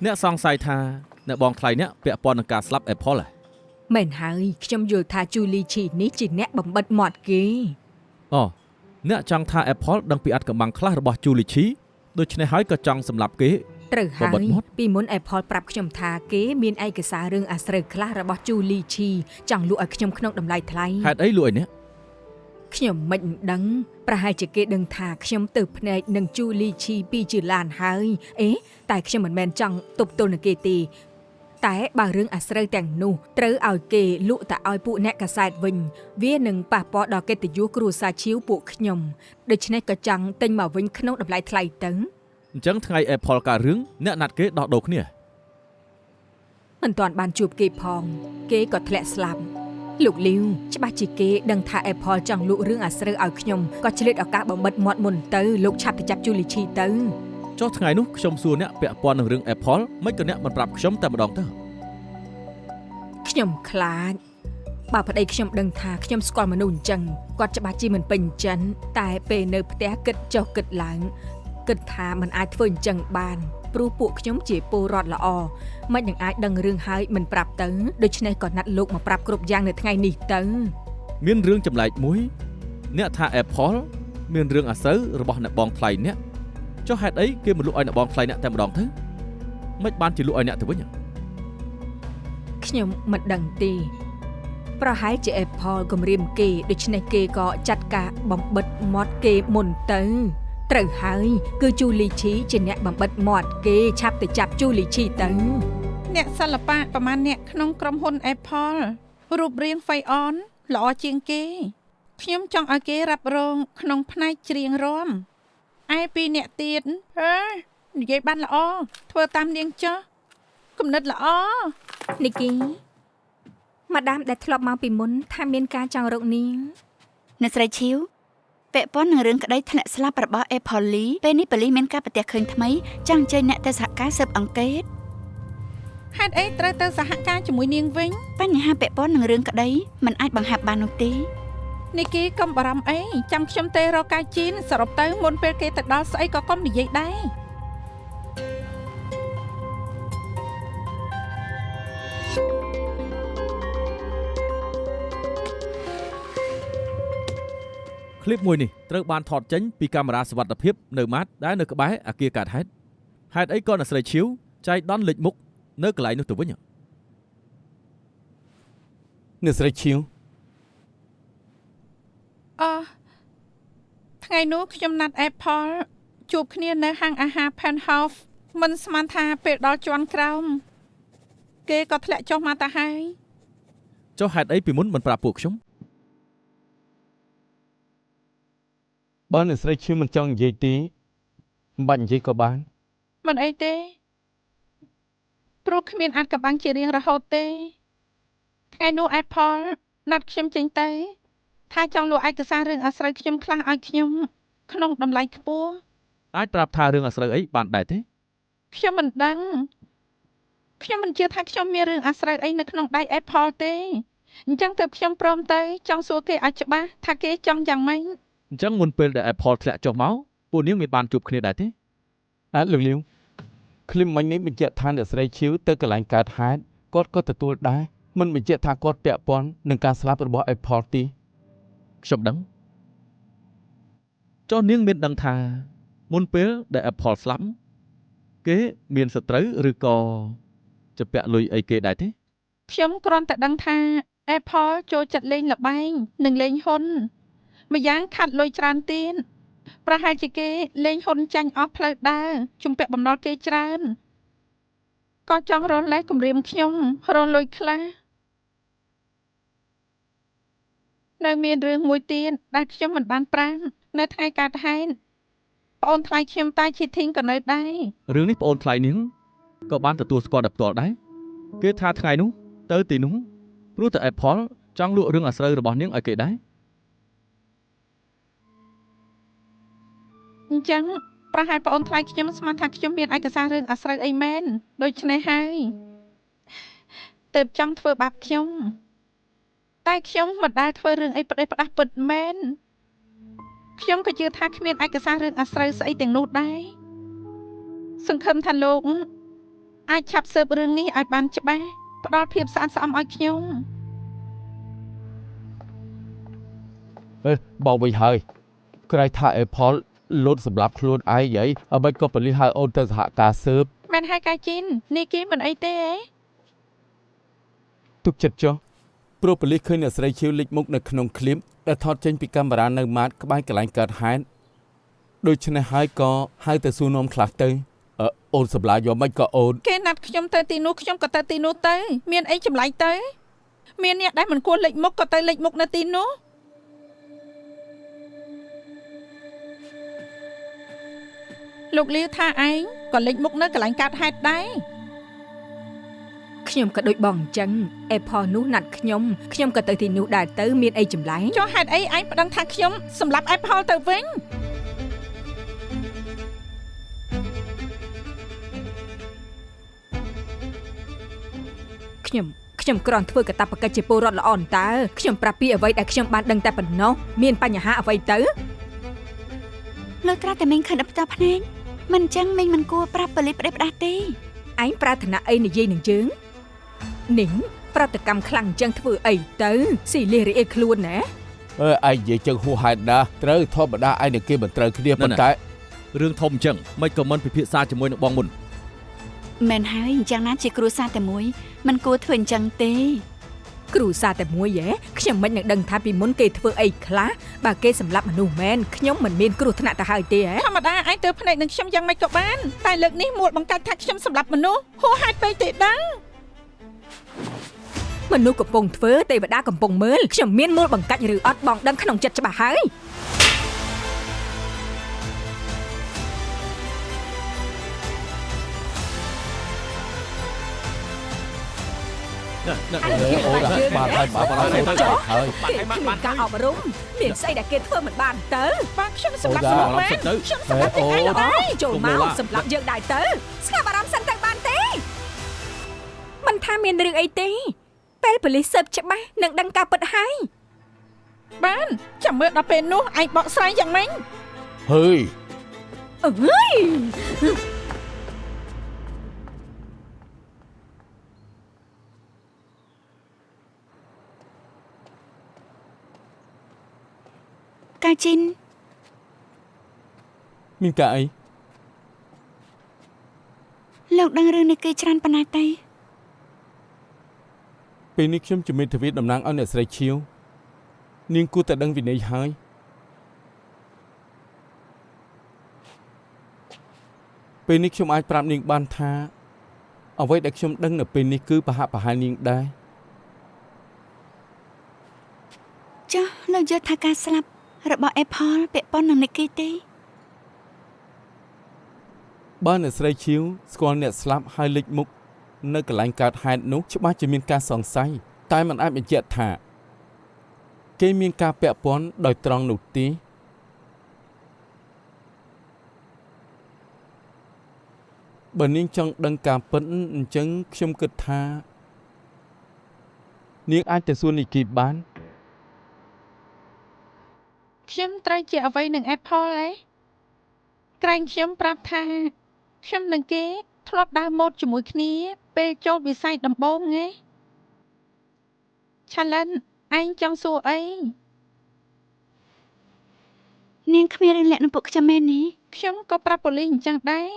អ្នកសង្ស័យថាអ្នកបងថ្លៃអ្នកពាក់ព័ន្ធនឹងការស្លាប់ Apple មែនហើយខ្ញុំយល់ថា Julie Chi នេះជាអ្នកបំបិតមាត់គេ អូអ្នកចង់ថា Apple ដឹងពីអត្តកម្បាំងខ្លះរបស់ Julie Chi ដូច្នេះហើយក៏ចង់សម្លាប់គេ ត្រូវហើយពីមុន Apple ប្រាប់ខ្ញុំថាគេមានឯកសាររឿងអាស្រូវខ្លះរបស់ Julie Chi ចង់លក់ឲ្យខ្ញុំក្នុងតម្លៃថ្លៃ ហេតុអីលក់ឲ្យអ្នក ខ្ញុំមិនដឹងប្រហែលជាគេដឹងថាខ្ញុំទៅភ្នែកនឹង Julie Chi ពីជាឡានហើយតែខ្ញុំមិនមែនចង់ទប់ទល់នឹងគេទេតែបើរឿងអាស្រូវទាំងនោះត្រូវឲ្យគេលក់ទៅឲ្យពួកអ្នកកាសែតវិញវានឹងប៉ះពាល់ដល់កិត្តិយសគ្រួសារឈីវពួកខ្ញុំដូច្នេះក៏ចង់ទិញមកវិញក្នុងតម្លៃថ្លៃទៅអញ្ចឹងថ្ងៃ Apple កើតរឿងអ្នកណាត់គេដោះដូរគ្នាមិនទាន់បានជួបគេផងគេក៏ធ្លាក់ស្លាប់លោកលីវច្បាស់ជាគេដឹងថា Apple ចង់លក់រឿងអាស្រូវឲ្យខ្ញុំក៏ឆ្លៀតឱកាសបំបិតមាត់មុនទៅលោកឆាប់ទៅចាប់ Julie Chi ទៅចុះថ្ងៃនោះខ្ញុំសួរអ្នកពាក់ព័ន្ធនឹងរឿង Apple មិនក៏អ្នកមិនប្រាប់ខ្ញុំតែម្ដងទៅខ្ញុំខ្លាចបើប្តីខ្ញុំដឹងថាខ្ញុំស្គាល់មនុស្សអញ្ចឹងគាត់ច្បាស់ជាមិនពេញចិនតែពេលនៅផ្ទះគិតចុះគិតឡើងគិតថាมันអាចធ្វើអញ្ចឹងបានព្រោះពួកខ្ញុំជាពលរដ្ឋល្អមិននឹងអាចដឹងរឿងហើយមិនប្រាប់ទៅដូច្នេះក៏ណាត់លោកមកប្រាប់គ្រប់យ៉ាងនៅថ្ងៃនេះទៅមានរឿងចម្លែកមួយអ្នកថា Apple មានរឿងអាស្រូវរបស់អ្នកបងថ្លៃអ្នកចុះហេតុអីគេមិនលក់ឲ្យអ្នកបងថ្លៃអ្នកតែម្ដងទៅមិនបានជាលក់ឲ្យអ្នកទៅវិញខ្ញុំមិនដឹងទេប្រហែលជា Apple គំរាមគេដូច្នេះគេក៏ចាត់ការបំបិតមាត់គេមុនទៅត្រូវហើយគឺ Julie Chi ជាអ្នកបំបិតមាត់គេឆាប់ទៅចាប់ Julie Chi ទៅអ្នកសិល្បៈប្រមាណអ្នកក្នុងក្រុមហ៊ុន Apple រូបរាង Fayon ល្អជាងគេខ្ញុំចង់ឲ្យគេរ៉ាប់រងក្នុងផ្នែកច្រៀងរាំឯពីរអ្នកទៀតនិយាយបានល្អធ្វើតាមនាងចុះគំនិតល្អនីគីម៉ាដាមដែលធ្លាប់មកពីមុនថាមានការចង់រកនាងអ្នកស្រីឈីវពាក់ព័ន្ធនឹងរឿងក្តីធ្លាក់ស្លាប់របស់ Apple Lee ពេលនេះប៉ូលីសមានការប្រទះឃើញថ្មីចង់អញ្ជើញអ្នកទៅសហការស៊ើបអង្កេតហេតុអីត្រូវទៅសហការជាមួយនាងវិញបញ្ហាពាក់ព័ន្ធនឹងរឿងក្តីមិនអាចបង្ហាប់បាននោះទេនីគីកុំបារម្ភអីចាំខ្ញុំទេរកកាយជីនសរុបទៅមុនពេលគេទៅដល់ស្អីក៏កុំនិយាយដែរคลิปមួយនេះត្រូវបានថតចេញពីកាមេរ៉ាសុវត្ថិភាពនៅម៉ាត់ដែលនៅក្បែរអគារកើតហេតុអីក៏អ្នកស្រីឈីវចៃដន្យលេចមុខនៅកន្លែងនោះទៅវិញអ្នកស្រីឈីវថ្ងៃនោះខ្ញុំណាត់ Apple ជួបគ្នានៅហាងអាហារ Penthouse មិនស្មានថាពេលដល់ជាន់ក្រោមគេក៏ធ្លាក់ចុះមកទៅហើយចុះហេតុអីពីមុនមិនប្រាប់ពួកខ្ញុំបើអ្នកស្រីឈីវមិនចង់និយាយទេមិនបាច់និយាយក៏បានមិនអីទេព្រោះគ្មានអាចកម្បាំងជារៀងរហូតទេថ្ងៃនោះ Apple ណាត់ខ្ញុំចេញទៅថាចង់លក់ឯកសាររឿងអាស្រូវខ្ញុំខ្លះឲ្យខ្ញុំក្នុងតម្លៃខ្ពស់អាចប្រាប់ថារឿងអាស្រូវអីបានដែរទេខ្ញុំមិនដឹងខ្ញុំមិនជឿថាខ្ញុំមានរឿងអាស្រូវអីនៅក្នុងដៃ Apple ទេអញ្ចឹងទើបខ្ញុំព្រមទៅចង់សួរគេឲ្យច្បាស់ថាគេចង់យ៉ាងម៉េចអញ្ចឹងមុនពេលដែល Apple ធ្លាក់ចុះមកពួកនាងមានបានជួបគ្នាដែរទេលោកលាវឃ្លីបមិញនេះបញ្ជាក់ថាអ្នកស្រីឈីវទៅកន្លែងកើតហេតុគាត់ក៏ទទួលដែរមិនបញ្ជាក់ថាគាត់ពាក់ព័ន្ធនឹងការស្លាប់របស់ Apple ទេខ្ញុំដឹងចុះនាងមានដឹងថាមុនពេលដែល Apple ស្លាប់គេមានសត្រូវឬក៏ជាពាក់លុយអីគេដែរទេខ្ញុំគ្រាន់តែដឹងថា Apple ចូលចិត្តលេងល្បែងនិងលេងហ៊ុនម្យ៉ាងខាត់លុយច្រើនទៀតប្រហែលជាគេលេងហ៊ុនចាញ់អស់ផ្លូវដើរជំពាក់បំណុលគេច្រើនក៏ចង់រលែកគំរាមខ្ញុំរលុយខ្លះនៅមានរឿងមួយទៀតដែលខ្ញុំមិនបានប្រាំនៅថ្ងៃកើតហេតុប្អូនថ្លៃខ្ញុំតាឈីធីងក៏នៅដែររឿងនេះប្អូនថ្លៃនាងក៏បានទទួលស្គាល់ដោយផ្ទាល់ដែរគេថាថ្ងៃនោះទៅទីនោះព្រោះតែ Apple ចង់លក់រឿងអាស្រូវរបស់នាងឲ្យគេដែរអញ្ចឹងប្រហែលប្អូនថ្លៃខ្ញុំស្មានថាខ្ញុំមានឯកសាររឿងអាស្រូវអីមែនដូច្នេះហើយទើបចង់ធ្វើបាបខ្ញុំតែខ្ញុំមិនដែលធ្វើរឿងអីផ្ដេសផ្ដាស់ពិតមែនខ្ញុំក៏ជឿថាគ្មានឯកសាររឿងអាស្រូវស្អីទាំងនោះដែរសង្ឃឹមថាលោក អាចឆាប់ស៊ើបរឿងនេះឲ្យបានច្បាស់ផ្ដល់ភាពស្អាតស្អំឲ្យខ្ញុំ បោកវិញហើយក្រែងថា Apple លូតសម្រាប់ខ្លួនឯងហីអ្វីក៏ប៉ូលីសហៅអូនទៅសហការស៊ើប មែនហើយកៅជីននេះគេមិនអីទេអេ ទុកចិត្តចុះព្រោះប៉ូលីសឃើញអ្នកស្រីឈៀវលេចមុខនៅក្នុងឃ្លីបដែលថតចេញពីកាមេរ៉ានៅម៉ាតក្បែរកន្លែងកើតហេតុដូច្នេះហើយក៏ហៅទៅសួរនាំខ្លះទៅអូនសម្លាយកមិនក៏អូន គេណាត់ខ្ញុំទៅទីនោះខ្ញុំក៏ទៅទីនោះទៅមានអីចម្លែកទៅមានអ្នកដែលមិនគួរលេចមុខក៏ទៅលេចមុខនៅទីនោះលោកលាវថាឯងក៏លេចមុខនៅកន្លែងកើតហេតុដែរ ខ្ញុំក៏ដូចបងអញ្ចឹង Apple នោះណាត់ខ្ញុំក៏ទៅទីនោះដែរទៅមានអីចម្លែក ចុះហេតុអីឯងប្តឹងថាខ្ញុំសម្លាប់ Apple ទៅវិញ ខ្ញុំគ្រាន់ធ្វើកាតព្វកិច្ចជាពលរដ្ឋល្អតើខ្ញុំប្រាប់ពីអ្វីដែលខ្ញុំបានដឹងតែប៉ុណ្ណោះមានបញ្ហាអ្វីទៅ លោកត្រាតែមីងឃើញដល់ផ្ទាល់ភ្នែកមិនអញ្ចឹងមីងមិនគួរប្រាប់ប៉ូលីសផ្ដេសផ្ដាស់ទេ ឯងប្រាថ្នាអីនិយាយនឹងយើងនីងប្រតិកម្មខ្លាំងអញ្ចឹងធ្វើអីទៅស៊ីលីរីអេខ្លួនណា ឯងនិយាយចឹងហួសហេតុណាស់ត្រូវធម្មតាឯងនឹងគេមិនត្រូវគ្នាប៉ុន្តែ រឿងធំអញ្ចឹងមិនក៏មិនពិភាក្សាជាមួយនឹងបងមុន មែនហើយអញ្ចឹងណាជាគ្រួសារតែមួយមិនគួរធ្វើអញ្ចឹងទេ គ្រូសាតែមួយហ៎ខ្ញុំមិននឹងដឹងថាពីមុនគេធ្វើអីខ្លះបើគេសម្លាប់មនុស្សមែនខ្ញុំមិនមានគ្រោះថ្នាក់ទៅហើយទេហ៎ ធម្មតាឯងទៅភ្នែកនឹងខ្ញុំយ៉ាងម៉េចក៏បានតែលើកនេះមួលបង្កាច់ថាខ្ញុំសម្លាប់មនុស្សហួសហេតុពេកទេដឹង មនុស្សកំពុងធ្វើទេវតាកំពុងមើលខ្ញុំមានមូលបង្កាច់ឬអត់បងដឹងក្នុងចិត្តច្បាស់ហើយ អូនបាទហើយបាទហើយ គេមានការអប់រំមានស្អីដែលគេធ្វើមិនបានទៅ បាទខ្ញុំសម្លាប់មនុស្សមែនខ្ញុំសម្លាប់ទាំងឯងល្អ ចូលមកសម្រាប់យើងដែរទៅស្ងាត់អារម្មណ៍សិនទៅបានទេមិនថាមានរឿងអីទេពេលប៉ូលីសស៊ើបច្បាស់នឹងដឹងការពិតហើយ បានចាំមើលដល់ពេលនោះឯងបកស្រាយយ៉ាងម៉េច ហើយ អើយ កាជីន មានការអី លោកដឹងរឿងនេះគេច្រើនប៉ុណ្ណាទេ ពេលនេះខ្ញុំជំរាបទ្វីតំណាងឲ្យអ្នកស្រីឈៀវនាងគួរតែដឹងវិន័យហើយពេលនេះខ្ញុំអាចប្រាប់នាងបានថាអ្វីដែលខ្ញុំដឹងនៅពេលនេះគឺប្រហាក់ប្រហែលនាងដែរ ចុះលោកយល់ថាការស្លាប់របស់ Apple ពាក់ព័ន្ធនឹងនិកីទេ បើអ្នកស្រីឈៀវស្គាល់អ្នកស្លាប់ហើយលេចមុខនៅកន្លែងកើតហេតុនោះច្បាស់ជាមានការសង្ស័យតែมันអាចបញ្ជាក់ថាគេមានការពាក់ព័ន្ធដោយត្រង់នោះទេបើនាងចង់ដឹងការពិតអញ្ចឹងខ្ញុំគិតថានាងអាចទៅសួរនីគីបាន ខ្ញុំត្រូវជាអ្វីនឹង Apple ឯងក្រែងខ្ញុំប្រាប់ថាខ្ញុំនឹងគេធ្លាប់ដើរម៉ូតជាមួយគ្នាពេលចូលវិស័យដំបូងឯង Challenge ឯងចង់សួរអី នាងគ្មានរឿងលាក់នឹងពួកខ្ញុំមែនទេ ខ្ញុំក៏ប្រាប់ប៉ូលីសអញ្ចឹងដែរ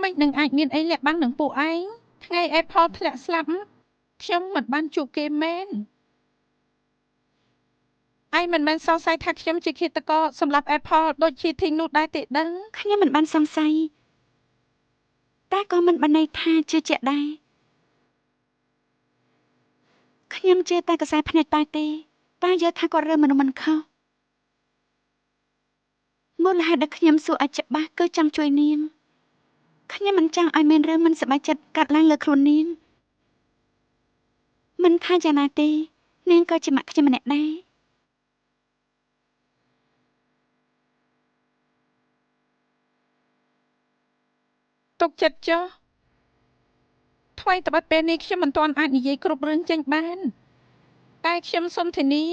មិននឹងអាចមានអីលាក់បាំងនឹងពួកឯងថ្ងៃ Apple ធ្លាក់ស្លាប់ខ្ញុំមិនបានជួបគេមែនឯងមិនមែនសង្ស័យថាខ្ញុំជាឃាតករសម្រាប់ Apple ដូចជាធីងនោះដែរទេដឹង ខ្ញុំមិនបានសង្ស័យតែក៏មិនបានន័យថាជឿជាក់ដែរខ្ញុំជឿតែកសែភ្នែកតែទេតែយល់ថាគាត់រើមនុស្សមិនខុសមូលហេតុដែលខ្ញុំសួរឲ្យច្បាស់គឺចង់ជួយនាងខ្ញុំមិនចង់ឲ្យមានរឿងមិនសប្បាយចិត្តកាត់ឡើងលើខ្លួននាងមិនថាយ៉ាងណាទេនាងក៏ជាម៉ាក់ខ្ញុំម្នាក់ដែរ ទុកចិត្តចុះថ្មីត្បិតពេលនេះខ្ញុំមិនទាន់អាចនិយាយគ្រប់រឿងចេញបានតែខ្ញុំសូមធានា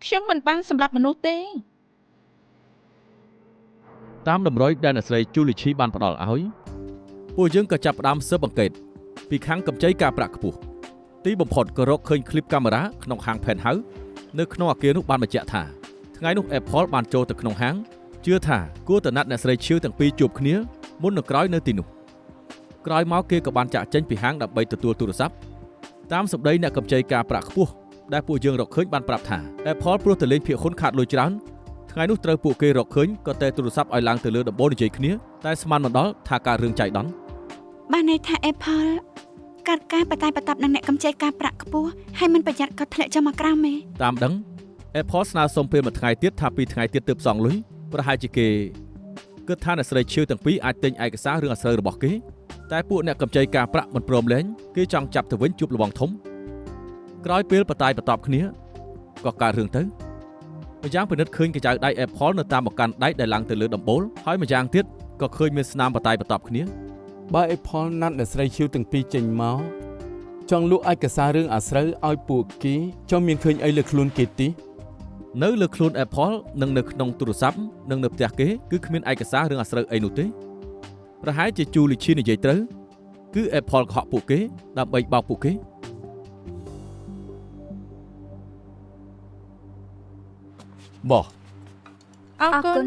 ខ្ញុំមិនបានសម្លាប់មនុស្សទេ តាមតម្រុយដែលអ្នកស្រីជូលីឈីបានផ្ដល់ឲ្យ ពួកយើងក៏ចាប់ផ្ដើមស៊ើបអង្កេតពីខាងកម្ចីការប្រាក់ខ្ពស់ទីបំផុតក៏រកឃើញឃ្លីបកាមេរ៉ាក្នុងហាង Penthouse នៅក្នុងអគារនោះបានបញ្ជាក់ថាថ្ងៃនោះ Apple បានចូលទៅក្នុងហាងជឿថាគួរតែណាត់អ្នកស្រីឈៀវទាំងពីរជួបគ្នាមុននឹងក្រោយនៅទីនោះក្រោយមកគេក៏បានចាក់ចេញពីហាងដើម្បីទទួលទូរស័ព្ទតាមសម្ដីអ្នកកម្ចីការប្រាក់ខ្ពស់ដែលពួកយើងរកឃើញបានប្រាប់ថា Apple ព្រោះតែលេងភាគហ៊ុនខាតលុយច្រើនថ្ងៃនោះត្រូវពួកគេរកឃើញក៏តែទូរស័ព្ទឲ្យឡើងទៅលើដំបូលនិយាយគ្នាតែស្មានមិនដល់ថាការរឿងចៃដន្យ បានន័យថា Apple កាត់ការបតាយបតាប់នឹងអ្នកកម្ចីការប្រាក់ខ្ពស់ហើយមិនប្រយ័ត្នក៏ធ្លាក់ចុះមកក្រោមទេ តាមដឹង Apple ស្នើសុំពេលមួយថ្ងៃទៀតថា2ថ្ងៃទៀតទើបសងលុយប្រហែលជាគេគិតថាអ្នកស្រីឈៀវទាំងពីរអាចទិញឯកសាររឿងអាស្រូវរបស់គេតែពួកអ្នកកម្ចីការប្រាក់មិនព្រមលែងគេចង់ចាប់ទៅវិញជួបលបងធំក្រោយពេលបតាយបតប់គ្នាក៏កើតរឿងទៅម្យ៉ាងពិនិត្យឃើញកញ្ចៅដៃ Apple នៅតាមបង្កាន់ដៃដែលឡើងទៅលើដំបូលហើយម្យ៉ាងទៀតក៏ឃើញមានស្នាមបតាយបតប់គ្នា បើ Apple ណាត់អ្នកស្រីឈៀវទាំងពីរចេញមកចង់លក់ឯកសាររឿងអាស្រូវឲ្យពួកគេចង់មានឃើញអីលើខ្លួនគេទី នៅលើខ្លួន Apple និងនៅក្នុងទូរស័ព្ទនិងនៅផ្ទះគេគឺគ្មានឯកសាររឿងអាស្រូវអីនោះទេប្រហែលជាជូលីឈីនិយាយត្រូវគឺ Apple កុហកពួកគេដើម្បីបោកពួកគេ បោះ អរគុណ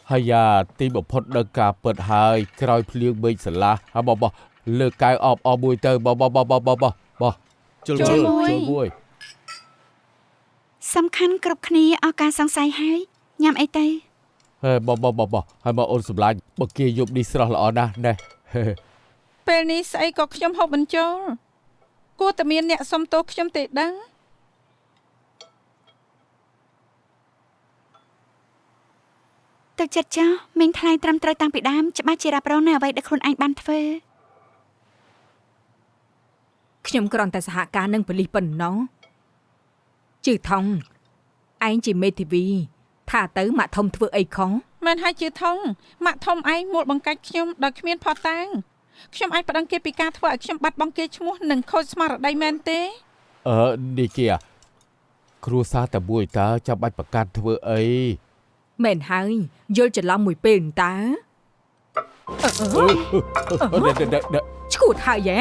ហើយយ៉ាទីបំផុតដល់ការពិតហើយក្រោយភ្លៀងបែកស្រឡះហើយបោះលើកកៅអបមួយទៅបោះជុលមួយ សំខាន់គ្រប់គ្នាអស់ការសង្ស័យហើយញ៉ាំអីទៅ ហេបោះហើយមកអូនសម្លាញ់បើគេយប់នេះស្រស់ល្អណាស់ណែ ពេលនេះស្អីក៏ខ្ញុំហូបបញ្ចូលគួរតែមានអ្នកសុំទោសខ្ញុំទេដឹង ទឹកចិត្តចោះមីងថ្លៃត្រឹមត្រូវតាំងពីដើមច្បាស់ជារ៉ាប់រងនៅអ្វីដែលខ្លួនឯងបានធ្វើ ខ្ញុំគ្រាន់តែសហការនឹងប៉ូលីសប៉ុណ្ណោះជឿថងឯងជាមេធាវីថាទៅម៉ាក់ធំធ្វើអីខុស មិនហើយជាថងម៉ាក់ធំឯងមួលបង្កាច់ខ្ញុំដោយគ្មានផុសតាងខ្ញុំអាចប្តឹងគេពីការធ្វើឲ្យខ្ញុំបាត់បង់គេឈ្មោះនិងខូចស្មារតីមែនទេ នេះគេគ្រួសារតែមួយតើចាំបាច់ប្រកាសធ្វើអី មែនហើយយល់ច្រឡំមួយពេលតើឈួតហើយហ៎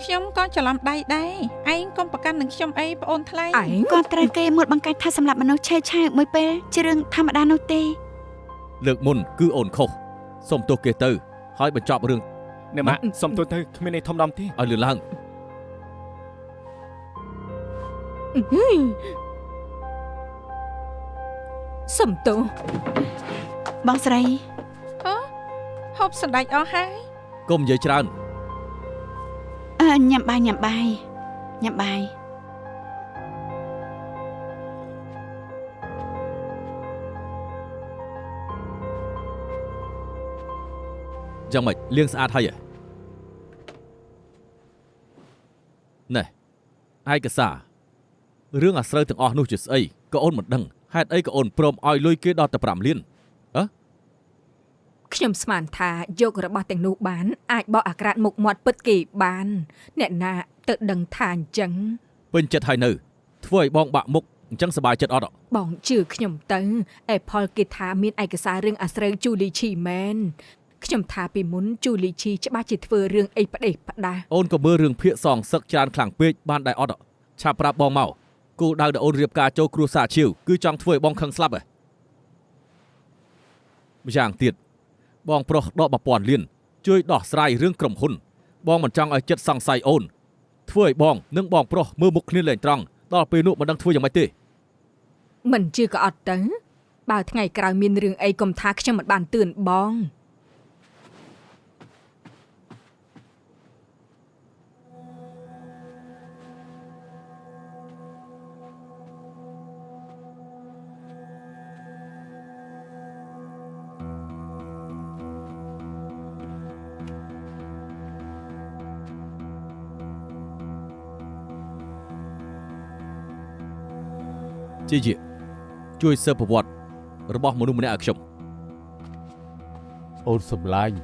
ខ្ញុំក៏ច្រឡំដៃដែរឯងកុំប្រកាន់នឹងខ្ញុំអីប្អូនថ្លៃ ឯង ក៏ត្រូវគេមួលបង្កាច់ថាសម្រាប់មនុស្សឆេវឆាវមួយពេលជារឿងធម្មតានោះទេ លើកមុនគឺអូនខុសសុំទោសគេទៅហើយបញ្ចប់រឿង អ្នកម៉ាក់សុំទោសទៅគ្មានអីធំដុំទេ ឲ្យលឿនឡើង សំទោស បងស្រី ហូបសណ្ដែកអស់ហើយក ុំនិយាយច្រើន ញ៉ាំបាយ យ៉ាងម៉េចលាងស្អាតហើយណែឯកសាររឿងអាស្រូវទាំងអស់នោះជាស្អីក៏អូនមិនដឹងហេតុអីក៏អូនព្រមឲ្យលុយគេដល់តែ5លាន ខ្ញុំស្មានថាយករបស់ទាំងនោះបានអាចបកអាក្រាតមុខមាត់ពិតគេបានអ្នកណាទៅដឹងថាអញ្ចឹង ពេញចិត្តហើយនៅធ្វើឲ្យបងបាក់មុខអញ្ចឹងសប្បាយចិត្តអត់ បងជឿខ្ញុំទៅអេផលគេថាមានឯកសាររឿងអាស្រូវជូលីឈីមែនខ្ញុំថាពីមុនជូលីឈីច្បាស់ជាធ្វើរឿងអីផ្ដេសផ្ដាស អូនក៏មើលរឿងភាគសងសឹកច្រើនខ្លាំងពេកបានដែរអត់ឆាប់ប្រាប់បងមកគោលដៅដែលអូនរៀបការចូលគ្រួសារឈៀវគឺចង់ធ្វើឲ្យបងខឹងស្លាប់ហ៎ម្យ៉ាងទៀតបងប្រុសដក 1000 លានជួយដោះស្រាយរឿងក្រុមហ៊ុនបងមិនចង់ឲ្យចិត្តសង្ស័យអូនធ្វើឲ្យបងនិងបងប្រុសមើលមុខគ្នាលែងត្រង់ដល់ពេលនោះមិនដឹងធ្វើយ៉ាងម៉េចទេ មិនជឿក៏អត់ទៅបើថ្ងៃក្រោយមានរឿងអីកុំថាខ្ញុំមិនបានទឿនបង ជាជួយស៊ើបប្រវត្តិរបស់មនុស្សម្នាក់ឲ្យខ្ញុំ អូនសម្លាញ់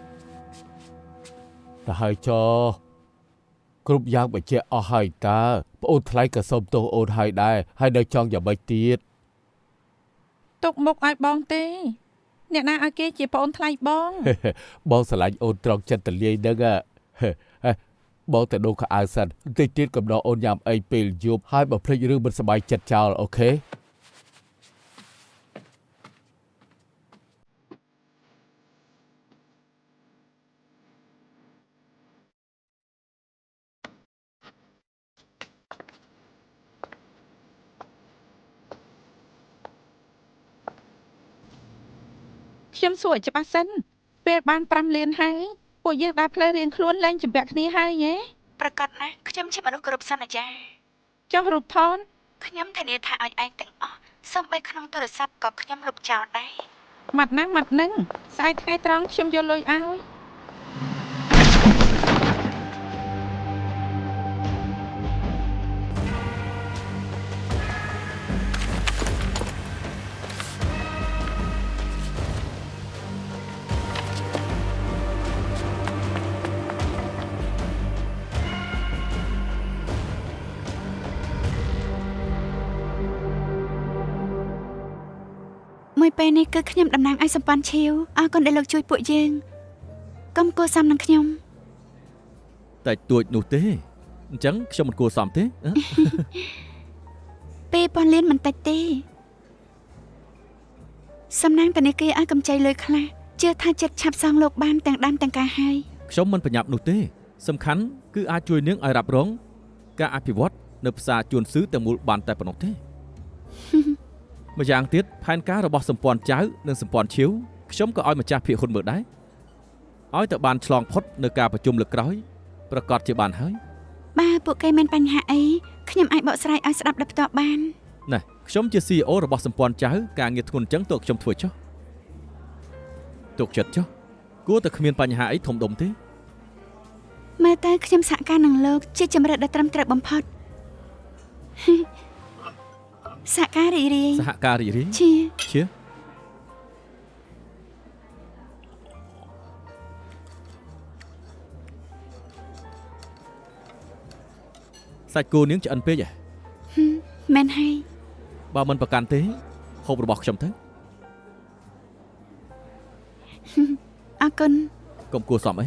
ទៅហើយចោគ្រប់យ៉ាងបញ្ជាក់អស់ហើយតើប្អូនថ្លៃក៏សុំទោសអូនហើយដែរហើយនៅចង់យ៉ាងម៉េចទៀត ទុកមុខឲ្យបងទេ អ្នកណាឲ្យគេជាប្អូនថ្លៃបង បងស្រឡាញ់អូនត្រង់ចិត្តទលាយដឹងបងទៅដូរខោអាវសិនតិចទៀតកំដរអូនញ៉ាំអីពេលយប់ហើយបើភ្លេចរឿងមិនសប្បាយចិត្តចោលអូខេខ្ញុំសួរឲ្យច្បាស់សិនពេលបាន5លានហើយពួកយើងដើរផ្លូវរៀងខ្លួនឡើងចម្ពាក់គ្នាហើយហ៎ ប្រកាសណាស់ខ្ញុំជាមនុស្សគោរពសន្យា ចុះរូបថន ខ្ញុំធានាថាឲ្យឯងទាំងអស់សូម្បីក្នុងទូរស័ព្ទក៏ខ្ញុំលុបចោលដែរ ម៉ាត់ណាម៉ាត់នឹងស្អែកថ្ងៃត្រង់ខ្ញុំយកលុយឲ្យ មួយពេលនេះគឺខ្ញុំតំណាងឲ្យសម្ព័ន្ធឈាវអរគុណដែលលោកជួយពួកយើងកុំគួរសមនឹងខ្ញុំ តែទួចនោះទេអញ្ចឹងខ្ញុំមិនគួរសមទេ 2000លានមិនតិចទេសំណាងធនាគារឲ្យកម្ចីលុយខ្លះជឿថាចិត្តឆាប់សងលោកបានទាំងដើមទាំងកាហើយ ខ្ញុំមិនប្រញាប់នោះទេសំខាន់គឺអាចជួយនាងឲ្យរ៉ាប់រងការអភិវឌ្ឍនៅផ្សារជួនស៊ឺទាំងមូលបានតែប៉ុណ្ណោះទេ ម្យ៉ាងទៀតផែនការរបស់សម្ព័ន្ធចៅនិងសម្ព័ន្ធឈាវខ្ញុំក៏ឲ្យម្ចាស់ភាគហ៊ុនមើលដែរឲ្យតែបានឆ្លងផុតនៅការប្រជុំលើកក្រោយប្រកាសជាបានហើយ បើពួកគេមានបញ្ហាអីខ្ញុំអាចបកស្រាយឲ្យស្ដាប់ដោយផ្ទាល់បាន ណែខ្ញុំជា CEO របស់សម្ព័ន្ធចៅការងារធ្ងន់អញ្ចឹងទោះខ្ញុំធ្វើចុះទុកចិត្តចុះគួរតែគ្មានបញ្ហាអីធំដុំទេ មើលទៅខ្ញុំសហការនឹងលោកជាជំរឿនដ៏ត្រឹមត្រូវបំផុត សហការរីករាយ សហការរីករាយ ជា សាច់គោនាងឆ្អិនពេកហ៎ មែនហើយ បើមិនប្រកាន់ទេហូបរបស់ខ្ញុំទៅ អរគុណ កុំគួរសមអី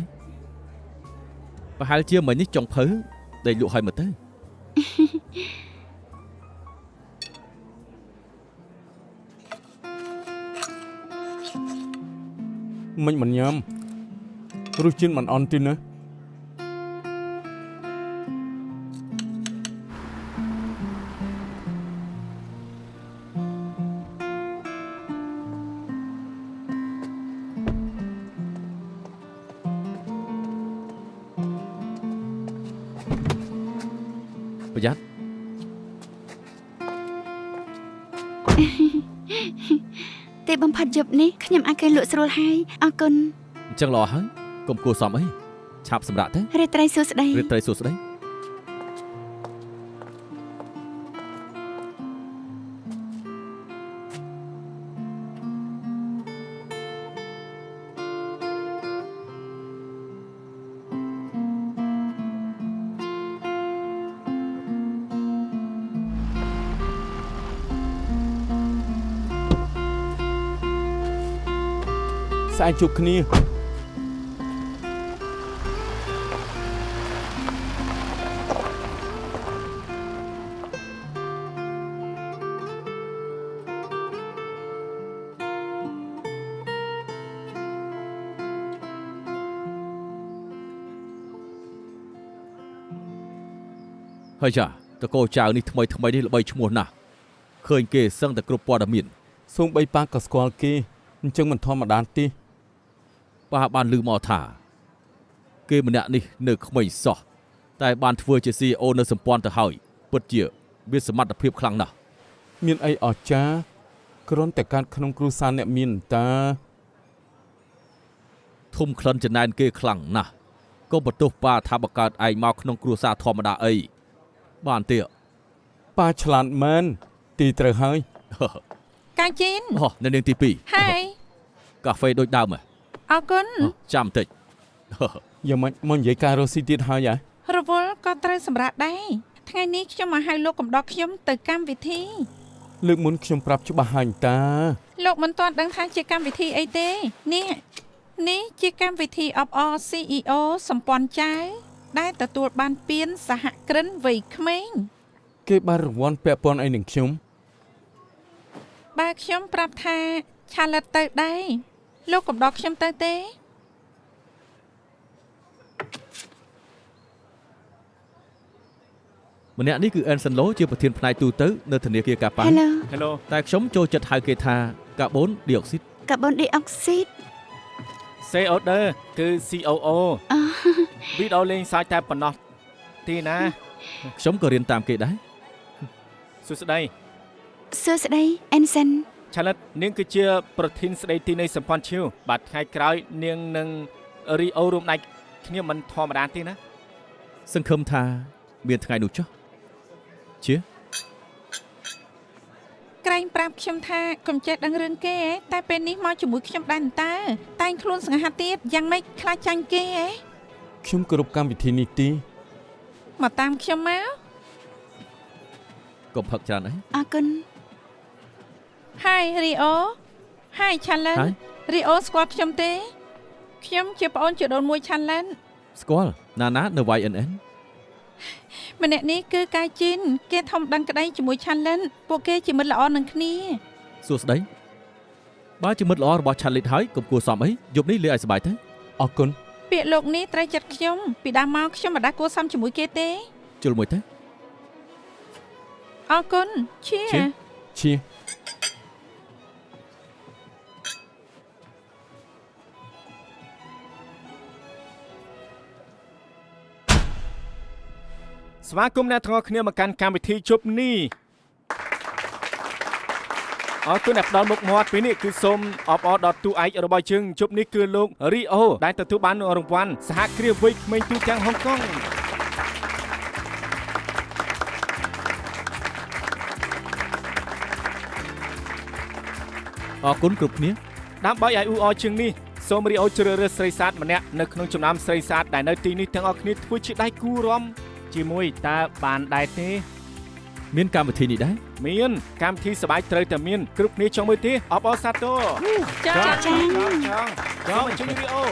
ប្រហែលជាមិញនេះចុងភៅដេកលក់ឲ្យមើលទៅ មិនញ៉ាំរសជាតិមិនអន់ទេណា ប្រយ័ត្ន ទេបំផាត់យប់នេះខ្ញុំអាចគេលក់ស្រួលហើយអរគុណ អញ្ចឹងល្អហើយកុំគួរសមអីឆាប់សម្រាប់ទៅ រាត្រីសួស្តី រីត្រីសួស្តីស្អែកជួបគ្នា ហើយចាតកោចៅនេះថ្មីនេះល្បីឈ្មោះណាស់ឃើញគេសឹងតែគ្រប់ព័ត៌មាន សូមបីប៉ាក៏ស្គាល់គេអញ្ចឹងមិនធម្មតាទេ ប៉ាបានឮមកថាគេម្នាក់នេះនៅក្មេងសោះតែបានធ្វើជា CEO នៅសម្ព័ន្ធទៅហើយពិតជាវាសមត្ថភាពខ្លាំងណាស់ មានអីអស្ចារ្យគ្រាន់តែកាត់ក្នុងគ្រួសារអ្នកមានតា ធំក្លិនចំណែនគេខ្លាំងណាស់កុំបន្ទោសប៉ាថាបង្កើតឯងមកក្នុងគ្រួសារធម្មតាអីបានទេ ប៉ាឆ្លាតមែនទីត្រូវហើយ កាជីន អូនៅនាងទី ហើយ 2កាហ្វេដូចដើមហ៎ អរគុណ ចាំតិច យ៉ាងម៉េចមកនិយាយការរស់ស៊ីទៀតហើយហ៎ រវល់ក៏ត្រូវសម្រាប់ដែរថ្ងៃនេះខ្ញុំមកហៅលោកកំដរខ្ញុំទៅកម្មវិធី លើកមុនខ្ញុំប្រាប់ច្បាស់ហើយតា លោកមិនទាន់ដឹងថាជាកម្មវិធីអីទេនេះជាកម្មវិធី Of All CEO សម្ព័ន្ធចៅដែលទទួលបានពានសហគ្រិនវ័យក្មេង គេបានរង្វាន់ពាក់ព័ន្ធអីនឹងខ្ញុំ បើខ្ញុំប្រាប់ថាឆាលិតទៅដែរលោកកំដរខ្ញុំទៅទេ ម្នាក់នេះគឺអែនសិនឡូជាប្រធានផ្នែកទូទៅនៅធនាគារកាប៉ា Hello Hello តែខ្ញុំចូលចិត្តហៅគេថាកាបូនឌីអុកស៊ីត កាបូនឌីអុកស៊ីត Say order គឺ COO វីដេអូលេងសាយតែប៉ុណ្ណោះទីណា ខ្ញុំក៏រៀនតាមគេដែរ សួស្តី សួស្តីអេនសិន ឆាលិតនាងគឺជាប្រធានស្ដីទីនៃសម្ព័ន្ធឈីវបាទថ្ងៃក្រោយនាងនឹងរីអូរួមដៃគ្នាមិនធម្មតាទេណា សង្ឃឹមថាមានថ្ងៃនោះចុះជា ក្រែងប្រាប់ខ្ញុំថាកុំចេះដឹងរឿងគេតែពេលនេះមកជាមួយខ្ញុំដែរតើតែងខ្លួនសង្ហាទៀតយ៉ាងម៉េចខ្លាចចាញ់គេ ខ្ញុំគោរពកម្មវិធីនេះទី មកតាមខ្ញុំមក កុំផឹកច្រើនអី អរគុណ Hi Rio Hi Challenge Hi Rio ស្គាល់ខ្ញុំទេខ្ញុំជាប្អូនជីដូនមួយ Challenge ស្គាល់ណាណានៅ YNN ម្នាក់នេះគឺកាយជីនគេធំដឹងក្តីជាមួយ Challenge ពួកគេជាមិត្តល្អនឹងគ្នា សួស្តីបើជាមិត្តល្អរបស់ឆាលីតហើយកុំគួរសមអីយប់នេះលេងឲ្យសប្បាយទៅ អរគុណ ពាក្យលោកនេះត្រូវចិត្តខ្ញុំពីដើមមកខ្ញុំមិនដាស់គួរសមជាមួយគេទេ ជុលមួយទៅ អរគុណជា ឈៀ ស្វាគមន៍អ្នកទាំងអស់គ្នាមកកាន់កម្មវិធីជប់នេះអរគុណដែលផ្ដល់មុខមាត់ពេលនេះគឺសូមអបអរដល់តួឯករបស់យើងជប់នេះគឺលោករីអូដែលទទួលបានរង្វាន់សហគ្រាសវ័យក្មេងទូទាំងហុងកុង អរគុណគ្រប់គ្នា ដើម្បីឲ្យអ៊ូអរជាងនេះសូមរីអូជ្រើសរើសស្រីសាទម្នាក់នៅក្នុងចំណោមស្រីសាទដែលនៅទីនេះទាំងអស់គ្នាធ្វើជាដៃគូរំជាមួយតើបានដែរទេ មានកម្មវិធីនេះដែរ មានកម្មវិធីសប្បាយត្រូវតែមានគ្រប់គ្នាចង់មើលទេអបអរសាទរ ចា ចង់ជួយរីអូ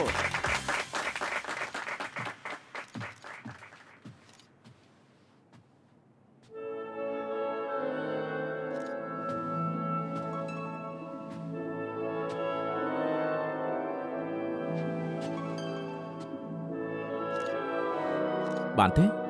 បានទេ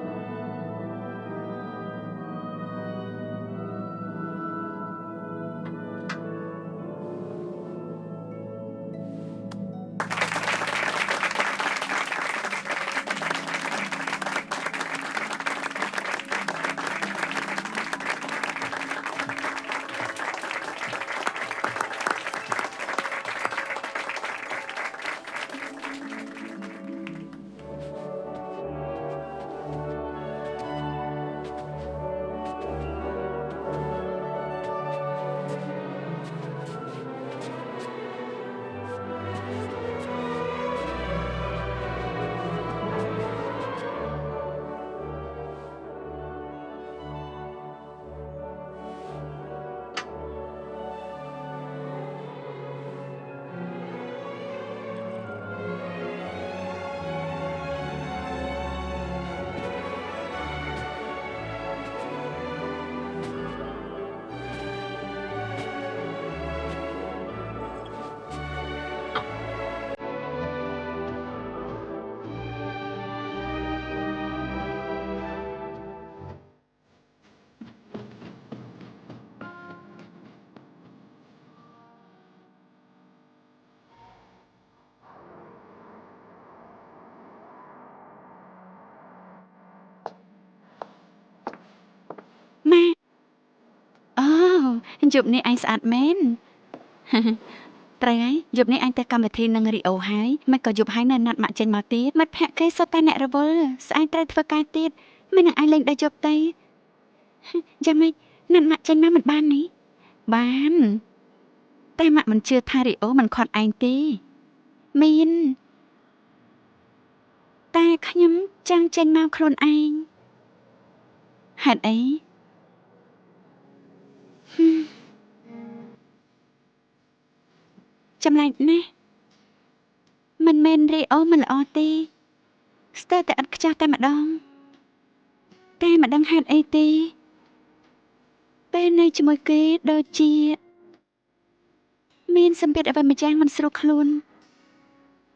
ម៉ាអូយប់នេះអញស្អាតមែន ត្រូវហើយយប់នេះអញទៅកម្មវិធីនឹងរីអូហើយមិនក៏យប់ហើយនៅណាត់ម៉ាក់ចេញមកទៀតមិត្តភក្តិគេសុទ្ធតែអ្នករវល់ស្អែកត្រូវធ្វើការទៀតមិននឹងអញលេងដល់យប់ទៅយ៉ាងម៉េចណាត់ម៉ាក់ចេញមកមិនបាននេះបានតែម៉ាក់មិនជឿថារីអូមិនខាត់ឯងទេមានតែខ្ញុំចង់ចេញមកខ្លួនឯងហេតុអី ចម្លែកណាស់មិនមែនរីអូមិនល្អទេស្ទើរតែឥតខ្ចោះតែម្ដងតែមិនដឹងហេតុអីទេពេលនៅជាមួយគេដូចជាមានសម្ពាធអ្វីម្យ៉ាងមិនស្រួលខ្លួន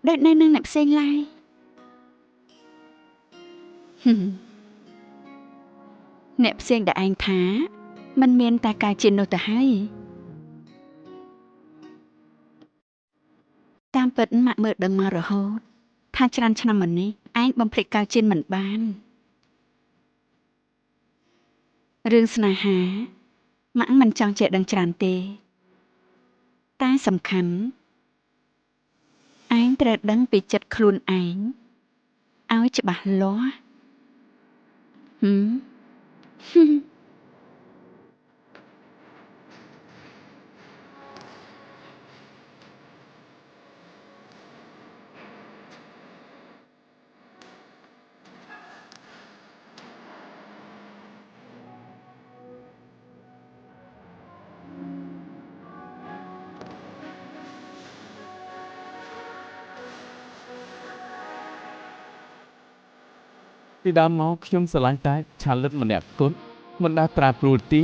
ដូចនៅនឹងអ្នកផ្សេងឡើយអ្នកផ្សេងដែលឯងថាมันមានតែការជិននោះទៅហើយតាមពិតម៉ាក់មើលដឹងមករហូតថាច្រើនឆ្នាំមុននេះឯងបំភ្លេចការជិនមិនបានរឿងស្នេហាម៉ាក់មិនចង់ចេះដឹងច្រើនទេតែសំខាន់ឯងត្រូវដឹងពីចិត្តខ្លួនឯងឲ្យច្បាស់លាស់ពីដើមមកខ្ញុំស្រឡាញ់តែឆាលិតម្នាក់គត់មិនដែលប្រែប្រួលទី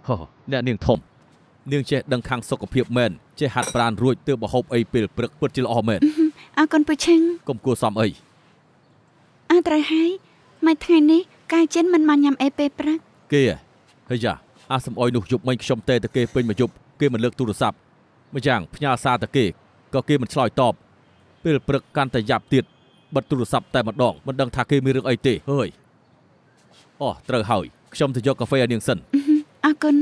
ហ៎អ្នកនាងធំនាងចេះដឹងខាងសុខភាពមែនចេះហាត់ប្រាណរួចទើបបហូបអីពេលព្រឹកពិតជាល្អមែន អរគុណពូឈឹង កុំគួរសមអី ត្រូវហើយមួយថ្ងៃនេះកាយចិនមិនមកញ៉ាំអីពេលព្រឹក គេហើយយ៉ាអាសំអុយនោះយប់មិញខ្ញុំទេទៅគេពេញមួយយប់គេមិនលើកទូរស័ព្ទម្យ៉ាងផ្ញើសារទៅគេក៏គេមិនឆ្លើយតបពេលព្រឹកកាន់តែយ៉ាប់ទៀតបិទទូរស័ព្ទតែម្ដងមិនដឹងថាគេមានរឿងអីទេហើយអូត្រូវហើយខ្ញុំទៅយកកាហ្វេឲ្យនាងសិន អរគុណ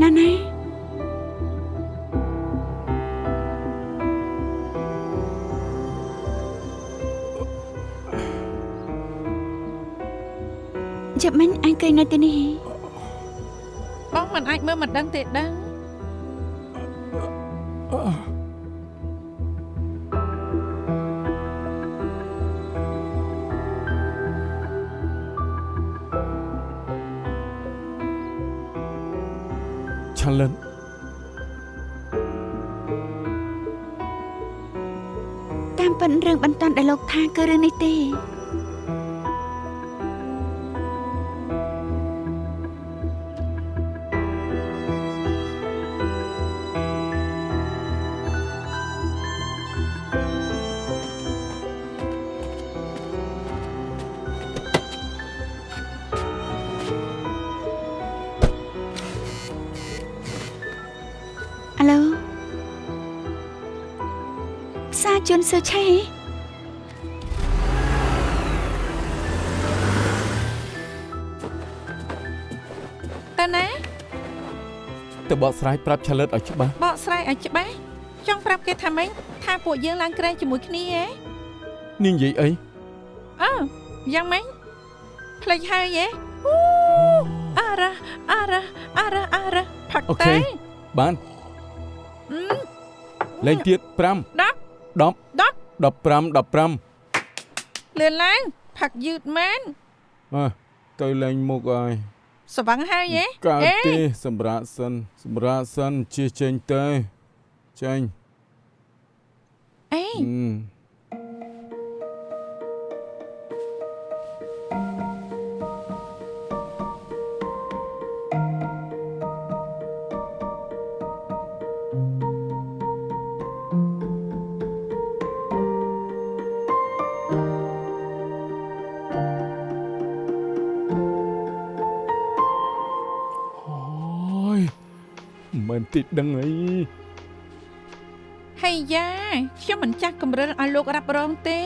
ណាណាចាប់មិញអញគេងនៅទីនេះ បងមិនអាចមើលមិនដឹងទេដឹង ឆាលិន ប៉ុនរឿងបន្ទាន់ដែលលោកថាគឺរឿងនេះទេអាឡូផ្សារជន់សឺឆេ តើណា ទៅបកស្រាយប្រាប់ឆលិតឲ្យច្បាស់ បកស្រាយឲ្យច្បាស់ចង់ប្រាប់គេថាម៉េចថាពួកយើងឡើងក្រែងជាមួយគ្នាហ៎ នាងនិយាយអី យ៉ាងម៉េចផ្លេចហើយហ៎អារ៉ាផឹក អូ តែ ខេបានលេងទៀត5 10 15 លឿនឡើងផឹកយឺតមែន ទៅលេងមុខហើយ ស្វឹងហើយហ៎ កើតទេសម្រាប់សិនជិះចេញទៅចេញ អេ អូយមិនតិចដឹងអី ហើយយ៉ាខ្ញុំមិនចាស់កម្រិលឲ្យលោករ៉ាប់រងទេ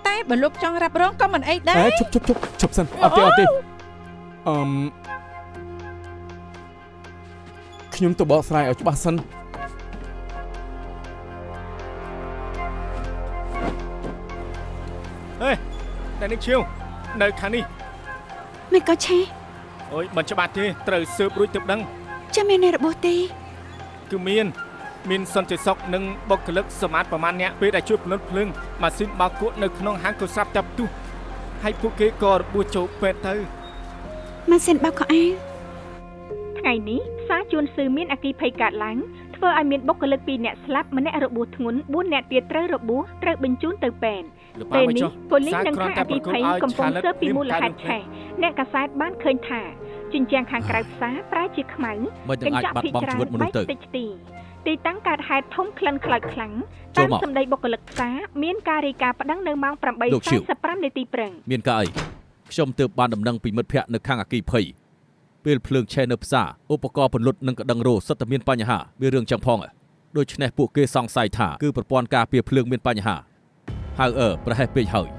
តែបើលោកចង់រ៉ាប់រងក៏មិនអីដែរ ជប់សិនអត់ទេខ្ញុំទៅបកស្រាយឲ្យច្បាស់សិន ហេតែនេះឈៀវនៅខាងនេះ មិនក៏ឆេ អូយមិនច្បាស់ទេត្រូវស៊ើបរួចទៅដឹង ចាំមានអ្នករបួសទេ គឺមានសន្តិសុខនិងបុគ្គលិកសមាតប្រមាណអ្នកពេលដែលជួយពន្លត់ភ្លើងម៉ាស៊ីនបោកគក់នៅក្នុងហាងក៏ស្រាប់តែផ្ទុះហើយពួកគេក៏របួសចូលពេទ្យទៅ ម៉ាស៊ីនបោកខោអាវ ថ្ងៃនេះផ្សារជួនស៊ឺមានអគ្គិភ័យកើតឡើងធ្វើឲ្យមានបុគ្គលិក2នាក់ស្លាប់ម្នាក់របួសធ្ងន់4នាក់ទៀតត្រូវរបួសត្រូវបញ្ជូនទៅពេទ្យពេលនេះប៉ូលីសនឹងថាអគ្គិភ័យកំពុងស៊ើបពីមូលហេតុឆេះអ្នកកាសែតបានឃើញថាជញ្ជាំងខាងក្រៅផ្សារប្រែជាខ្មៅ មិនទាំងអាចបាត់បង់ជីវិតមនុស្សទៅ ទីតាំងកើតហេតុធំក្លិនខ្លោចខ្លាំងតាមសម្ដីបុគ្គលិកផ្សារមានការរាយការណ៍ប្តឹងនៅម៉ោង 8:45 នាទីព្រឹង មានការអីខ្ញុំទើបបានដំណឹងពីមិត្តភ័ក្តិនៅខាងអគ្គិភ័យពេលភ្លើងឆេះនៅផ្សារឧបករណ៍ពន្លត់និងកដឹងរោសិតតែមានបញ្ហាមានរឿងចឹងផងដូច្នេះពួកគេសង្ស័យថាគឺប្រព័ន្ធការពារភ្លើងមានបញ្ហាហើយប្រហែលពេកហើយ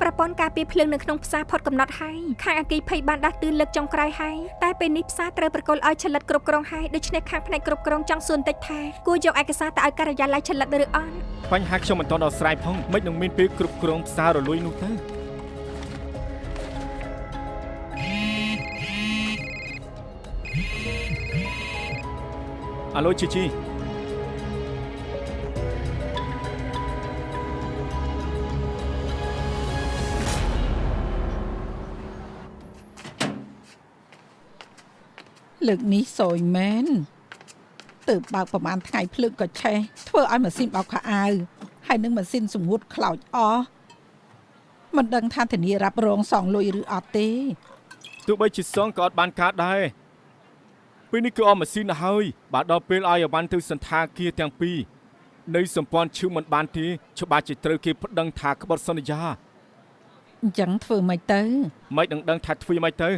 ប្រព័ន្ធការពារភ្លើងនៅក្នុងផ្សារផុតកំណត់ហើយខាងអគ្គិភ័យបានដាស់តឿនលើកចុងក្រោយហើយតែពេលនេះផ្សារត្រូវប្រកល់ឲ្យឆលិតគ្រប់គ្រងហើយដូច្នេះខាងផ្នែកគ្រប់គ្រងចង់សួរបន្តិចថាគួរយកឯកសារទៅឲ្យការិយាល័យឆលិតឬអត់ បញ្ហាខ្ញុំមិនទាន់ដោះស្រាយផងមិននឹងមានពេលគ្រប់គ្រងផ្សាររលួយនោះទៅអាឡូជីលើកនេះសយមែនទើបបើកប្រហែលថ្ងៃភ្លើងក៏ឆេះធ្វើឲ្យម៉ាស៊ីនបោកខោអាវហើយនឹងម៉ាស៊ីនសម្ងួតខ្លោចអស់មិនដឹងថាធានារ៉ាប់រងសងលុយឬអត់ទេ ទោះបីជាសងក៏អត់បានកើតដែរពេលនេះគឺអស់ម៉ាស៊ីនហើយបាទដល់ពេលឲ្យអវ៉ាន់ទៅសន្តាគារទាំងពីរនៅសម្ព័ន្ធឈឺមិនបានទេច្បាស់ជាត្រូវគេប្តឹងថាក្បត់សន្យា អញ្ចឹងធ្វើម៉េចទៅ មិនដឹងថាធ្វើម៉េចទៅ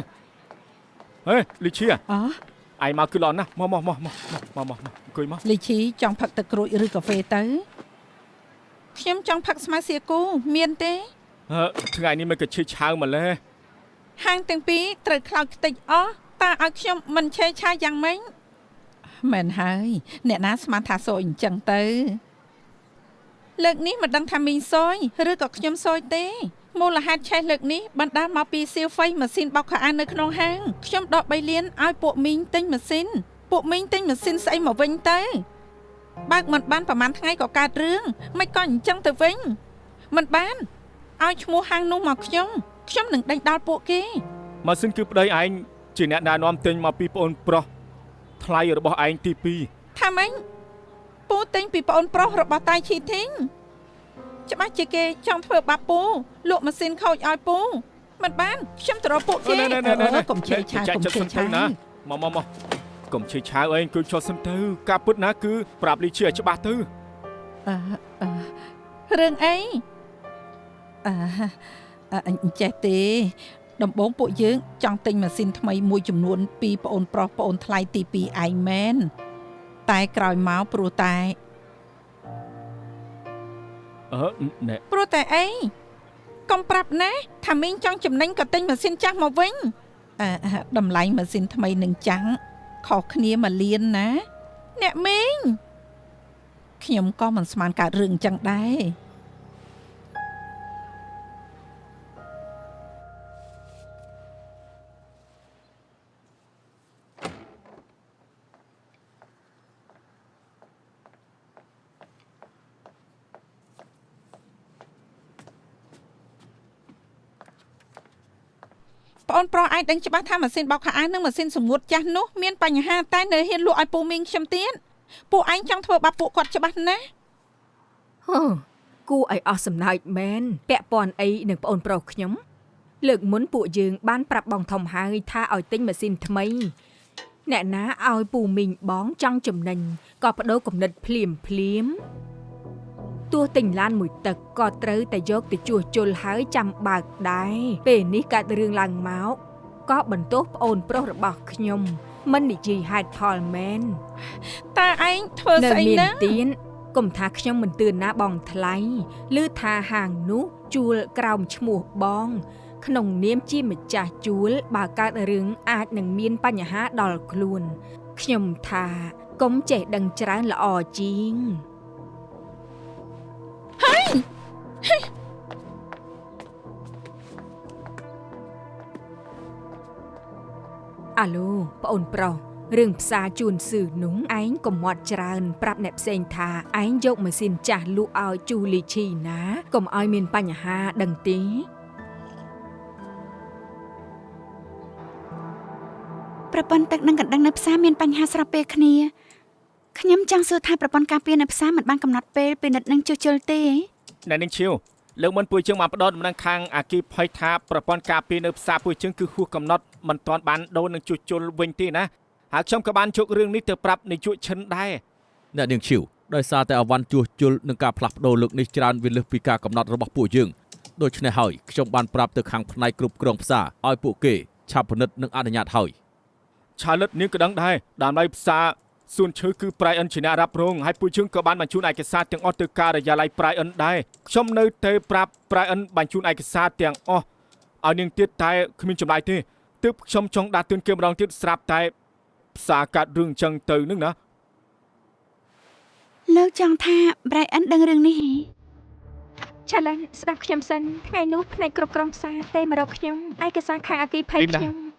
ហេលីឈីឯងមកគឺល្អណាស់មកអង្គុយមក លីឈីចង់ផឹកទឹកក្រូចឬកាហ្វេទៅខ្ញុំចង់ផឹកស្មៅសៀគូមានទេ ថ្ងៃនេះមិនក៏ឈឺឆាវម្លេះ ហាងទាំងពីរត្រូវខ្លោចខ្ទេចអស់តើឲ្យខ្ញុំមិនឆេឆាយ៉ាងម៉េចមែនហើយអ្នកណាស្មានថាសយអញ្ចឹងទៅលើកនេះមិនដឹងថាមីងសយឬក៏ខ្ញុំសយទេមូលហេតុឆេះលើកនេះបណ្ដាលមកពីសៀវហ្វៃម៉ាស៊ីនបោកខោអាវនៅក្នុងហាងខ្ញុំដក3លានឲ្យពួកមីងទិញម៉ាស៊ីនពួកមីងទិញម៉ាស៊ីនស្អីមកវិញទៅបើកមិនបានប្រហែលថ្ងៃក៏កើតរឿងមិនក៏អញ្ចឹងទៅវិញមិនបានឲ្យឈ្មោះហាងនោះមកខ្ញុំនឹងដេញដោលពួកគេ ម៉ាស៊ីនគឺប្តីឯងជាអ្នកណែនាំទិញមកពីប្អូនប្រុសថ្លៃរបស់ឯងទី2 ថាម៉េចពូទិញពីប្អូនប្រុសរបស់តៃឈីធីង ច្បាស់ជាគេចង់ធ្វើបាបពូលក់ម៉ាស៊ីនខូចឲ្យពូមិនបានខ្ញុំទៅរកពួកគេកុំជេរឆាកុំជេរឆាណាមកកុំជេរឆាអីគឺចុះសិនទៅការពិតណាគឺប្រាប់លីជាឲ្យច្បាស់ទៅរឿងអីអញចេះទេដំបូងពួកយើងចង់ទិញម៉ាស៊ីនថ្មីមួយចំនួនពីប្អូនប្រុសប្អូនថ្លៃទី2ឯងមែនតែក្រោយមកព្រោះតែណែព្រោះតែអីកុំប្រាប់ណាថាមីងចង់ចំណេញក៏ទិញម៉ាស៊ីនចាស់មកវិញតម្លៃម៉ាស៊ីនថ្មីនឹងចាំងខុសគ្នាមួយលានណាអ្នកមីងខ្ញុំក៏មិនស្មានកើតរឿងចឹងដែរបងប្រុសអាចដឹងច្បាស់ថាម៉ាស៊ីនបោកខោអាវនិងម៉ាស៊ីនសម្ងួតចាស់នោះមានបញ្ហាតែនៅហ៊ានលក់ឲ្យពូមីងខ្ញុំទៀតពួកឯងចង់ធ្វើបាបពួកគាត់ច្បាស់ណាស់គួរឲ្យអស់សំណើចមែនពាក់ព័ន្ធអីនឹងប្អូនប្រុសខ្ញុំលើកមុនពួកយើងបានប្រាប់បងធំហើយថាឲ្យទិញម៉ាស៊ីនថ្មីអ្នកណាឲ្យពូមីងបងចង់ចំណេញក៏បដូរគំនិតភ្លាមទោះទិញឡានមួយទឹកក៏ត្រូវតែយកទៅជួសជុលហើយចាំបើកដែរពេលនេះកើតរឿងឡើងមកក៏បន្ទោសប្អូនប្រុសរបស់ខ្ញុំមិននិយាយហេតុផលមែនតើឯងធ្វើស្អីហ្នឹងទៀនកុំថាខ្ញុំមិនទឿនណាបងថ្លៃឬថាហាងនោះជួលក្រោមឈ្មោះបងក្នុងនាមជាម្ចាស់ជួលបើកើតរឿងអាចនឹងមានបញ្ហាដល់ខ្លួនខ្ញុំថាកុំចេះដឹងច្រើនល្អជាងអាឡូប្អូនប្រុសរឿងផ្សារជូនសឺនោះឯងកុំមាត់ច្រើនប្រាប់អ្នកផ្សេងថាឯងយកម៉ាស៊ីនចាស់លក់ឲ្យជូលីឈីណាកុំឲ្យមានបញ្ហាដឹងទេប្រព័ន្ធទឹកនិងកណ្ដឹងនៅផ្សារមានបញ្ហាស្របពេលគ្នាខ្ញុំចង់សួរថាប្រព័ន្ធការពារនៅផ្សារមិនបានកំណត់ពេលពិនិត្យនិងជួសជុលទេណែនាងឈៀវលើកមុនពួកយើងបានផ្ដោតដំណឹងខាងអាគីភ័យថាប្រព័ន្ធការពារនៅផ្សារពួកយើងគឺហួសកំណត់មិនទាន់បានដូរនឹងជួសជុលវិញទេណាហើយខ្ញុំក៏បានជោគរឿងនេះទៅប្រាប់នាយកឈិនដែរអ្នកនាងឈៀវដោយសារតែអវ៉ាន់ជួសជុលនិងការផ្លាស់ប្ដូរលើកនេះច្រើនវាលើសពីការកំណត់របស់ពួកយើងដូច្នេះហើយខ្ញុំបានប្រាប់ទៅខាងផ្នែកគ្រប់គ្រងផ្សារឲ្យពួកគេឆាប់ពិនិត្យនិងអនុញ្ញាតហើយឆាលិតនាងក៏ដឹងដែរដើម្បីផ្សារសួនឈើគឺប្រៃអិនជាអ្នករ៉ាប់រងហើយពួកយើងក៏បានបញ្ជូនឯកសារទាំងអស់ទៅការិយាល័យប្រៃអិនដែរខ្ញុំនៅតែប្រាប់ប្រៃអិនបញ្ជូនឯកសារទាំងអស់ឲ្យនាងទៀតតែគ្មានចម្លើយទេទើបខ្ញុំចង់ដាក់ទឿនគេម្ដងទៀតស្រាប់តែផ្សារកាត់រឿងអញ្ចឹងទៅនឹងណាលោកចង់ថាប្រៃអិនដឹងរឿងនេះឆាឡែនស្ដាប់ខ្ញុំសិនថ្ងៃនោះផ្នែកគ្រប់គ្រងផ្សារទេមករកខ្ញុំឯកសារខាងអគិភ័យខ្ញុំ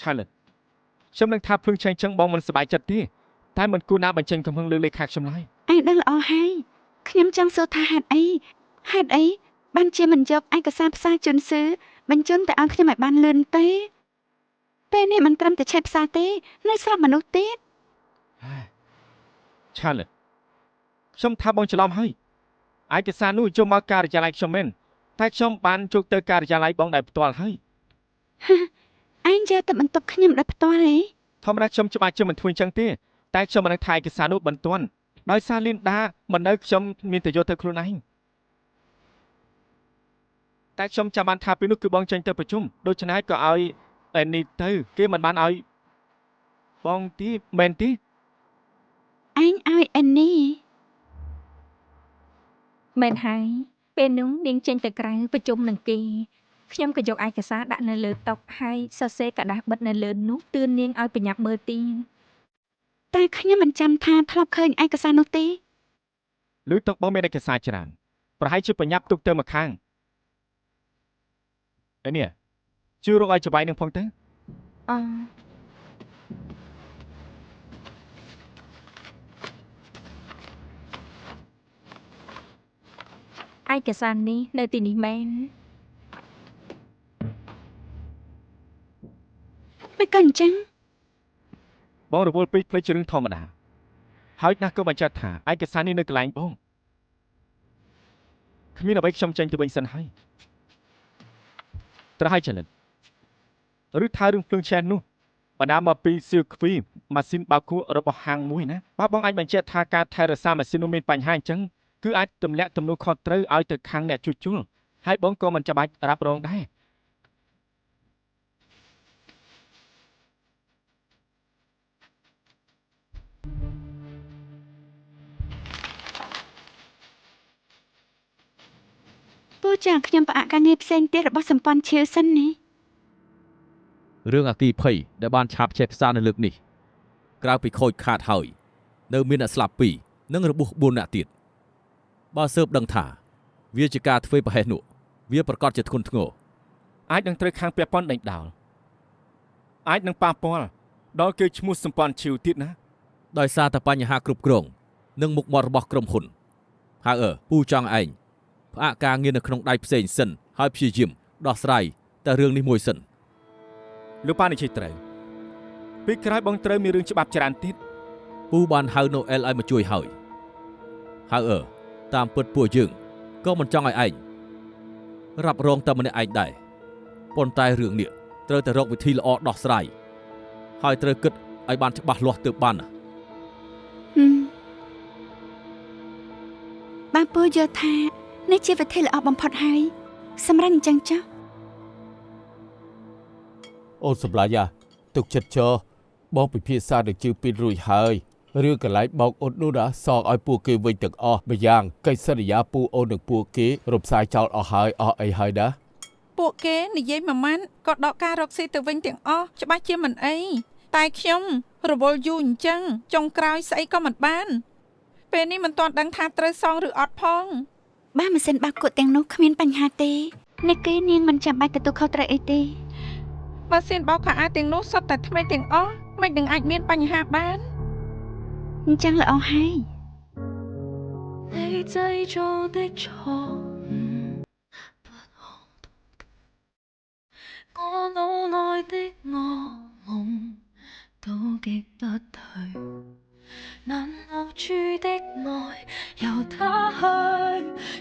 ឆាលិតខ្ញុំនឹងថាភ្លឹងឆេងចឹងបងមិនសប្បាយចិត្តទេតែមិនគួរណាបញ្ចេញកំហឹងលើលេខាខ្ញុំឡើយឯងដឹងល្អហើយខ្ញុំចង់សួរថាហេតុអីបានជាមិនយកឯកសារផ្សារជូនសឺបញ្ជូនទៅឲ្យខ្ញុំឲ្យបានលឿនទេពេលនេះមិនត្រឹមតែឆេះផ្សារទេនៅស្រាប់មនុស្សទៀតឆាលិតខ្ញុំថាបងច្រឡំហើយឯកសារនោះចូលមកការិយាល័យខ្ញុំមែនតែខ្ញុំបានជោគទៅការិយាល័យបងដែលផ្ទាល់ហើយឯងយកទៅបន្ទប់ខ្ញុំដោយផ្ទាល់ទេធម្មតាខ្ញុំច្បាស់ជាមិនធ្វើអញ្ចឹងទេតែខ្ញុំមិននឹងថាឯកសារនោះបន្ទាន់ដោយសារលីនដាមិននៅខ្ញុំមានតែយកទៅខ្លួនឯងតែខ្ញុំចាំបានថាពេលនោះគឺបងចេញទៅប្រជុំដូច្នេះក៏ឲ្យអេនេះទៅគេមិនបានឲ្យបងទីមែនទេឯងឲ្យអេនេះមែនហើយពេលនោះនាងចេញទៅក្រៅប្រជុំនឹងគេខ្ញុំក៏យកឯកសារដាក់នៅលើតុហើយសរសេរกระดาษបិទនៅលើនោះទឿននាងឲ្យបញ្ញាប់មើលទៀតតែខ្ញុំមិនចាំថាធ្លាប់ឃើញឯកសារនោះទេលើតុបងមានឯកសារច្រើនប្រហែលជាបញ្ញាប់ទុកទៅម្ខាងនេះជួយរកឲ្យច្បាយនឹងផងទៅឯកសារនេះនៅទីនេះមែន មិនក៏អញ្ចឹង បងរវល់ពេកភ្លេចរឿងធម្មតាហើយណាស់ក៏បញ្ជាក់ថាឯកសារនេះនៅកន្លែងបងគ្មានអ្វីខ្ញុំចេញទៅវិញសិនហើយត្រូវឲ្យចលិតឬថារឿងភ្លើងឆេះនោះបណ្ដាមកពីសៀវខ្វីម៉ាស៊ីនបោកគក់របស់ហាងមួយណាបើបងអាចបញ្ជាក់ថាការថែរក្សាម៉ាស៊ីននោះមានបញ្ហាអញ្ចឹងគឺអាចទម្លាក់ទំនួលខុសត្រូវឲ្យទៅខាងអ្នកជួសជុលហើយបងក៏មិនចាំបាច់រ៉ាប់រងដែរ ពូចាខ្ញុំផ្អាកការងារផ្សេងទៀតរបស់សម្ព័ន្ធឈៀវសិនណា រឿងអគីភ័យដែលបានឆាបចេះផ្សារនៅលើកនេះក្រៅពីខូចខាតហើយនៅមានអ្នកស្លាប់2និងរបួស4នាក់ទៀតបើស៊ើបដឹងថាវាជាការធ្វើប្រហែសនោះវាប្រកាសជាធ្ងន់ធ្ងរអាចនឹងត្រូវខាងពាក់ព័ន្ធដេញដោលអាចនឹងប៉ះពាល់ដល់គេឈ្មោះសម្ព័ន្ធឈីវទៀតណាដោយសារតែបញ្ហាគ្រប់គ្រងនិងមុខមាត់របស់ក្រុមហ៊ុនហើយពូចង់ឯងផ្អាកការងារនៅក្នុងដៃផ្សេងសិនហើយព្យាយាមដោះស្រាយតែរឿងនេះមួយសិនលោកប៉ានិយាយត្រូវពេលក្រោយបងត្រូវមានរឿងច្បាប់ច្រើនទៀតពូបានហៅណូអែលឲ្យមកជួយហើយតាមពិតពួកយើងក៏មិនចង់ឲ្យឯងរ៉ាប់រងតែម្នាក់ឯងដែរប៉ុន្តែរឿងនេះត្រូវតែរកវិធីល្អដោះស្រាយហើយត្រូវគិតឲ្យបានច្បាស់លាស់ទើបបានណា បានពូយល់ថានេះជាវិធីល្អបំផុតហើយសម្រាប់អញ្ចឹងចុះ អូនសម្លាញ់ទុកចិត្តចោបងពិភាក្សានឹងជឿពីរួចហើយរឿងកន្លែងបោកអូននោះណាសងឲ្យពួកគេវិញទាំងអស់ម្យ៉ាងកិច្ចសន្យាពូអូននឹងពួកគេរំសាយចោលអស់ហើយអស់អីហើយណា ពួកគេនិយាយមួយម៉ាត់ក៏ដកការរកស៊ីទៅវិញទាំងអស់ច្បាស់ជាមិនអីតែខ្ញុំរវល់យូរអញ្ចឹងចុងក្រោយស្អីក៏មិនបានពេលនេះមិនទាន់ដឹងថាត្រូវសងឬអត់ផង បាទម៉ាស៊ីនបោកគក់ទាំងនោះគ្មានបញ្ហាទេអ្នកគេនាងមិនចាំបាច់ទទួលខុសត្រូវអីទេ ម៉ាស៊ីនបោកខោអាវទាំងនោះសុទ្ធតែថ្មីទាំងអស់មិននឹងអាចមានបញ្ហាបាន អញ្ចឹងល្អហើយ 你製造的錯誤不可動我腦內的噩夢都擊不退難留住的愛由他去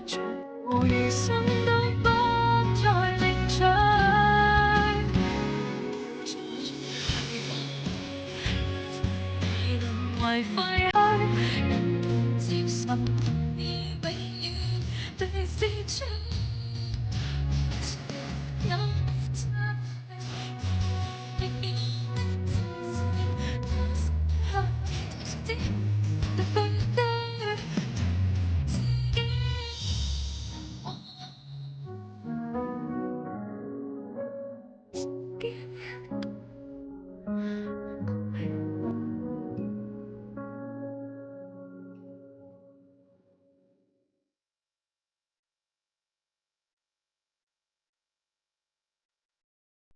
從我餘生都不再力追淪為廢墟接受你永遠對視穿